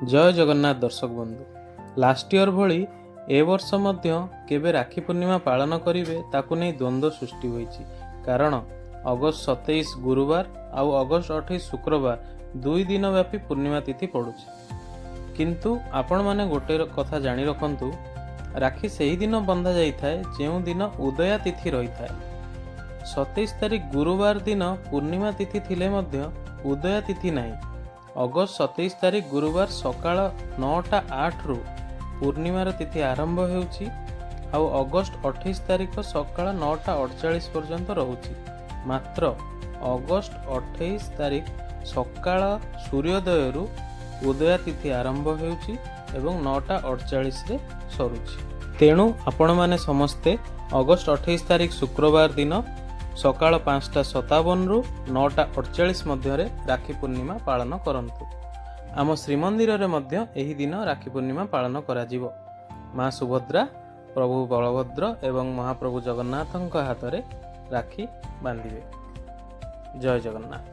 जय जगन्नाथ दर्शक बंधु। लास्ट इयर भली ए वर्ष मध्य केबे राखी पूर्णिमा पालन करिवे ताकु नै द्वंद्व सृष्टि होईछि। कारण अगस्त 27 गुरुवार आउ अगस्त 28 शुक्रवार 2 दिन व्यापी पूर्णिमा तिथि पड़ुछि। किंतु आपण माने गोटे कथा जानि रखंतु, राखी सेही दिन बंधा जाई थाए जेउ दिन उदया तिथि रही थाए। 27 तारिख गुरुवार दिन पूर्णिमा तिथि थिले मध्य उदया तिथि नाही। अगस्त 27 तारिख गुरुवार सकाळ 9:08 रु पूर्णिमार तिथि आरंभ हेउछि आउ अगस्त 28 तारिख सकाळ 9:48 पर्यंत रहुछि। मात्र अगस्त 28 तारिख सकाळ सूर्योदय रु उदया तिथि आरंभ हेउछि एवं 9:48 रे सरुछि। तेणु आपण माने समस्ते अगस्त 28 तारिख शुक्रवार दिन सकाळ 5:57 रु 9:48 मध्य राखी पूर्णिमा पालन करंतु। आम श्रीमंदिर रे मध्य एही दिन राखी पूर्णिमा पालन करा जिवो। माँ सुभद्रा, प्रभु बलभद्र एवं महाप्रभु जगन्नाथଙ୍କ हाथ रे राखी बांधिबे। जय जगन्नाथ।